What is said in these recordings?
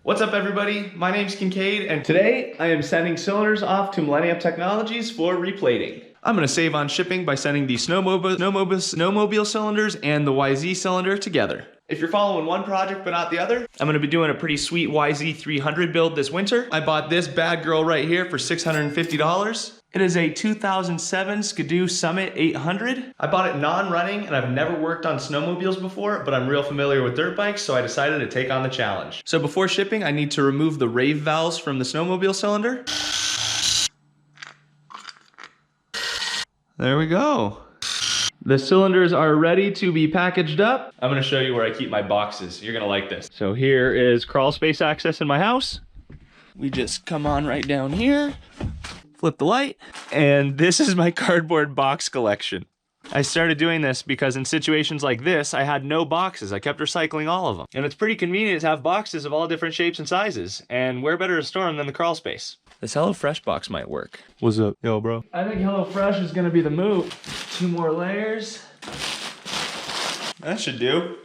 What's up everybody? My name's Kincaid and today I am sending cylinders off to Millennium Technologies for replating. I'm gonna save on shipping by sending the Snowmobile cylinders and the YZ cylinder together. If you're following one project but not the other, I'm gonna be doing a pretty sweet YZ 300 build this winter. I bought this bad girl right here for $650. It is a 2007 SkiDoo Summit 800. I bought it non-running and I've never worked on snowmobiles before, but I'm real familiar with dirt bikes, so I decided to take on the challenge. So before shipping, I need to remove the rave valves from the snowmobile cylinder. There we go. The cylinders are ready to be packaged up. I'm gonna show you where I keep my boxes. You're gonna like this. So here is crawl space access in my house. We just come on right down here, flip the light, and this is my cardboard box collection. I started doing this because in situations like this, I had no boxes. I kept recycling all of them. And it's pretty convenient to have boxes of all different shapes and sizes. And where better to store them than the crawl space? This HelloFresh box might work. What's up, yo, bro? I think HelloFresh is gonna be the move. 2 more layers. That should do.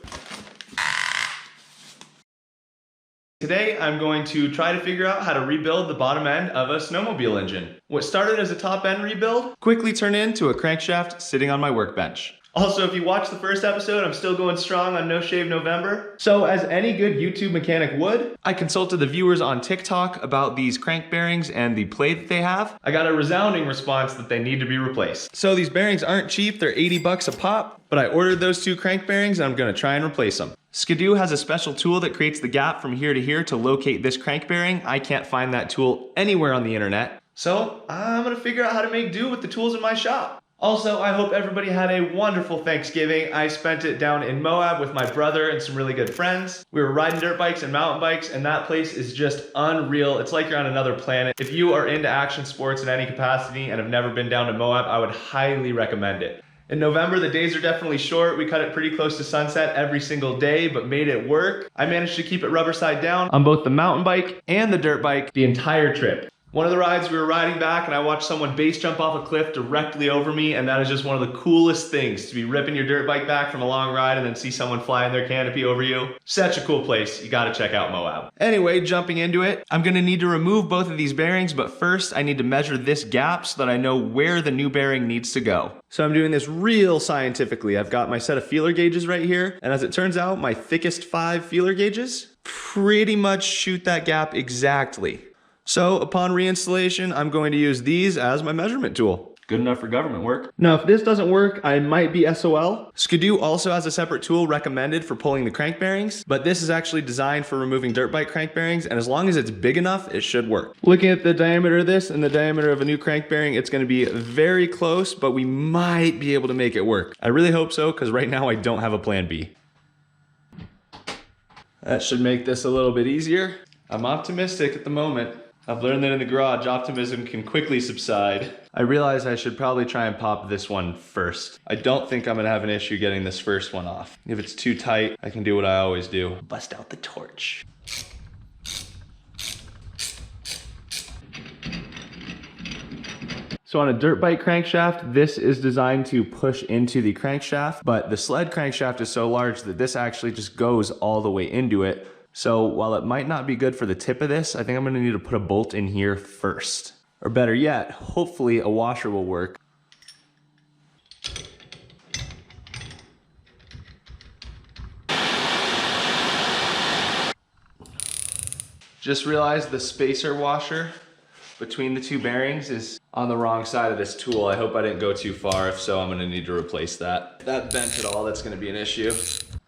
Today, I'm going to try to figure out how to rebuild the bottom end of a snowmobile engine. What started as a top end rebuild quickly turned into a crankshaft sitting on my workbench. Also, if you watched the first episode, I'm still going strong on No Shave November. So as any good YouTube mechanic would, I consulted the viewers on TikTok about these crank bearings and the play that they have. I got a resounding response that they need to be replaced. So these bearings aren't cheap, they're 80 bucks a pop, but I ordered those 2 crank bearings and I'm gonna try and replace them. SkiDoo has a special tool that creates the gap from here to here to locate this crank bearing. I can't find that tool anywhere on the internet. So I'm gonna figure out how to make do with the tools in my shop. Also, I hope everybody had a wonderful Thanksgiving. I spent it down in Moab with my brother and some really good friends. We were riding dirt bikes and mountain bikes, and that place is just unreal. It's like you're on another planet. If you are into action sports in any capacity and have never been down to Moab, I would highly recommend it. In November, the days are definitely short. We cut it pretty close to sunset every single day, but made it work. I managed to keep it rubber side down on both the mountain bike and the dirt bike the entire trip. One of the rides we were riding back and I watched someone base jump off a cliff directly over me, and that is just one of the coolest things, to be ripping your dirt bike back from a long ride and then see someone fly in their canopy over you. Such a cool place. You gotta check out Moab. Anyway, jumping into it, I'm gonna need to remove both of these bearings, but first I need to measure this gap so that I know where the new bearing needs to go. So I'm doing this real scientifically. I've got my set of feeler gauges right here, and as it turns out, my thickest 5 feeler gauges pretty much shoot that gap exactly. So upon reinstallation, I'm going to use these as my measurement tool. Good enough for government work. Now, if this doesn't work, I might be SOL. SkiDoo also has a separate tool recommended for pulling the crank bearings, but this is actually designed for removing dirt bike crank bearings, and as long as it's big enough, it should work. Looking at the diameter of this and the diameter of a new crank bearing, it's gonna be very close, but we might be able to make it work. I really hope so, because right now I don't have a plan B. That should make this a little bit easier. I'm optimistic at the moment. I've learned that in the garage, optimism can quickly subside. I realize I should probably try and pop this one first. I don't think I'm gonna have an issue getting this first one off. If it's too tight, I can do what I always do. Bust out the torch. So on a dirt bike crankshaft, this is designed to push into the crankshaft, but the sled crankshaft is so large that this actually just goes all the way into it. So while it might not be good for the tip of this, I think I'm gonna need to put a bolt in here first. Or better yet, hopefully a washer will work. Just realized the spacer washer between the 2 bearings is on the wrong side of this tool. I hope I didn't go too far. If so, I'm gonna need to replace that. If that bent at all, that's gonna be an issue.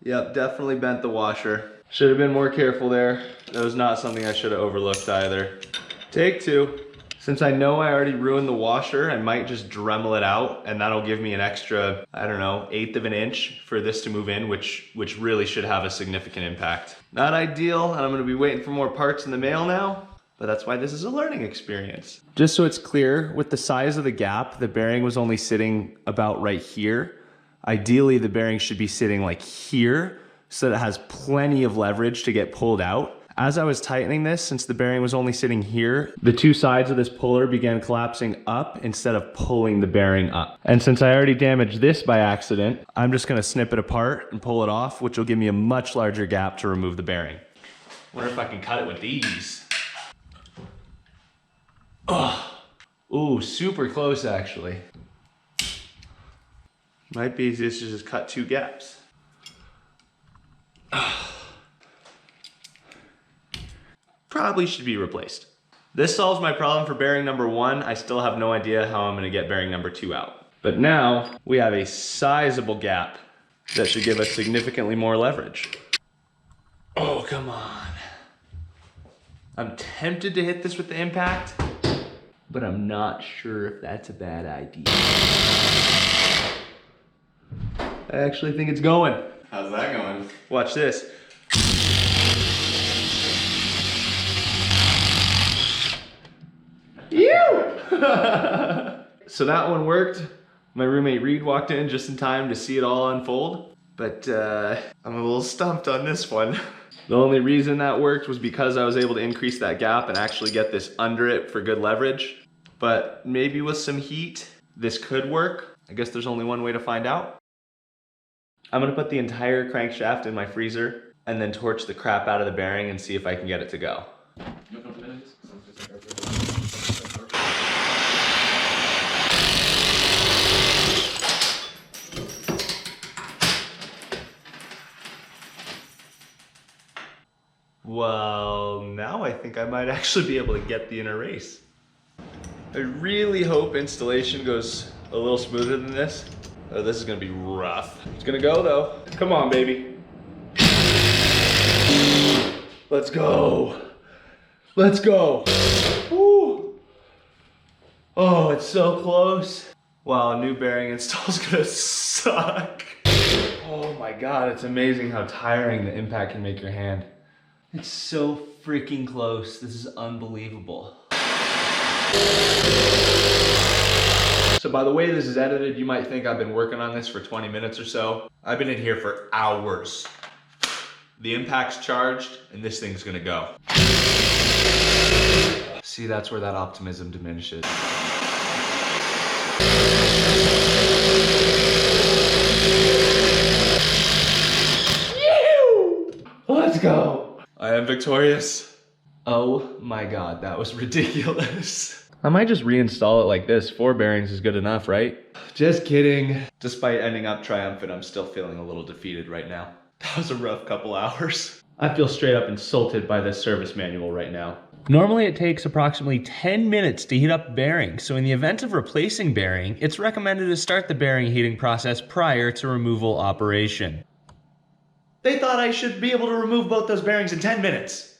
Yep, definitely bent the washer. Should have been more careful there. That was not something I should have overlooked either. Take 2. Since I know I already ruined the washer, I might just Dremel it out, and that'll give me an extra, I don't know, 1/8 of an inch for this to move in, which really should have a significant impact. Not ideal, and I'm gonna be waiting for more parts in the mail now, but that's why this is a learning experience. Just so it's clear, with the size of the gap, the bearing was only sitting about right here. Ideally, the bearing should be sitting like here, so that it has plenty of leverage to get pulled out. As I was tightening this, since the bearing was only sitting here, the 2 sides of this puller began collapsing up instead of pulling the bearing up. And since I already damaged this by accident, I'm just gonna snip it apart and pull it off, which will give me a much larger gap to remove the bearing. Wonder if I can cut it with these. Oh, ooh, super close actually. Might be easiest to just cut 2 gaps. Probably should be replaced. This solves my problem for bearing number 1. I still have no idea how I'm gonna get bearing number 2 out. But now we have a sizable gap that should give us significantly more leverage. Oh, come on. I'm tempted to hit this with the impact, but I'm not sure if that's a bad idea. I actually think it's going. How's that going? Watch this. So that one worked. My roommate Reed walked in just in time to see it all unfold, but I'm a little stumped on this one. The only reason that worked was because I was able to increase that gap and actually get this under it for good leverage. But maybe with some heat, this could work. I guess there's only one way to find out. I'm gonna put the entire crankshaft in my freezer and then torch the crap out of the bearing and see if I can get it to go. Well, now I think I might actually be able to get the inner race. I really hope installation goes a little smoother than this. Oh, this is gonna be rough. It's gonna go though. Come on, baby. Let's go. Let's go. Woo. Oh, it's so close. Wow, new bearing install's gonna suck. Oh my God, it's amazing how tiring the impact can make your hand. It's so freaking close. This is unbelievable. So by the way this is edited, you might think I've been working on this for 20 minutes or so. I've been in here for hours. The impact's charged and this thing's gonna go. See, that's where that optimism diminishes. Let's go. I am victorious. Oh my God, that was ridiculous. I might just reinstall it like this. 4 bearings is good enough, right? Just kidding. Despite ending up triumphant, I'm still feeling a little defeated right now. That was a rough couple hours. I feel straight up insulted by this service manual right now. Normally it takes approximately 10 minutes to heat up a bearing, so in the event of replacing bearing, it's recommended to start the bearing heating process prior to removal operation. They thought I should be able to remove both those bearings in 10 minutes.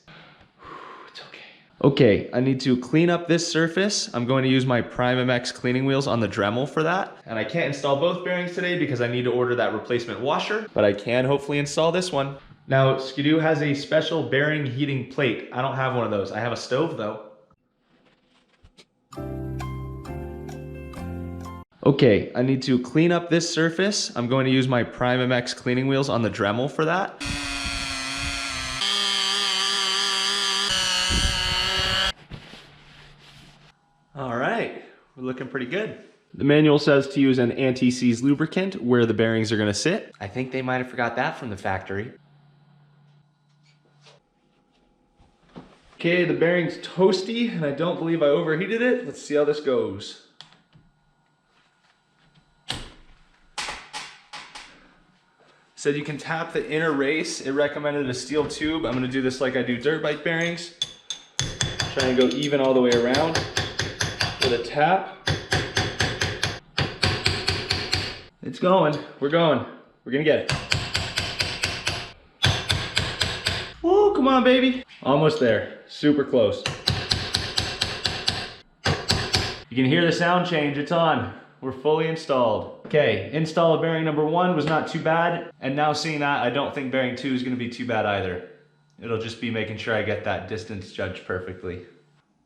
It's okay. Okay, I need to clean up this surface. I'm going to use my Prime MX cleaning wheels on the Dremel for that. And I can't install both bearings today because I need to order that replacement washer, but I can hopefully install this one. Now, SkiDoo has a special bearing heating plate. I don't have one of those. I have a stove though. Okay, I need to clean up this surface. I'm going to use my Prime MX cleaning wheels on the Dremel for that. All right, we're looking pretty good. The manual says to use an anti-seize lubricant where the bearings are gonna sit. I think they might have forgot that from the factory. Okay, the bearing's toasty and I don't believe I overheated it. Let's see how this goes. Said you can tap the inner race. It recommended a steel tube. I'm gonna do this like I do dirt bike bearings. Try and go even all the way around with a tap. It's going, we're going. We're gonna get it. Whoa, come on, baby. Almost there, super close. You can hear the sound change, it's on. We're fully installed. Okay, install of bearing number 1 was not too bad. And now seeing that, I don't think bearing 2 is gonna be too bad either. It'll just be making sure I get that distance judged perfectly.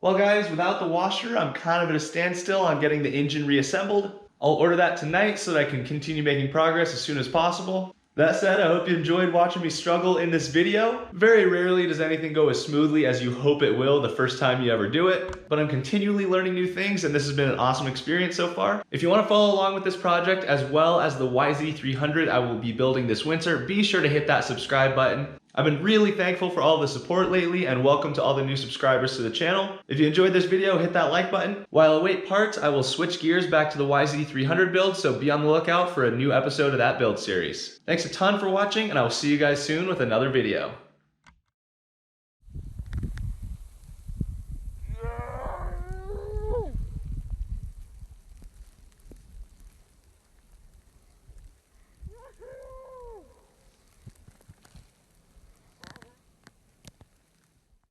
Well guys, without the washer, I'm kind of at a standstill on getting the engine reassembled. I'll order that tonight so that I can continue making progress as soon as possible. That said, I hope you enjoyed watching me struggle in this video. Very rarely does anything go as smoothly as you hope it will the first time you ever do it, but I'm continually learning new things and this has been an awesome experience so far. If you want to follow along with this project as well as the YZ300 I will be building this winter, be sure to hit that subscribe button. I've been really thankful for all the support lately, and welcome to all the new subscribers to the channel. If you enjoyed this video, hit that like button. While I await parts, I will switch gears back to the YZ300 build, so be on the lookout for a new episode of that build series. Thanks a ton for watching, and I will see you guys soon with another video.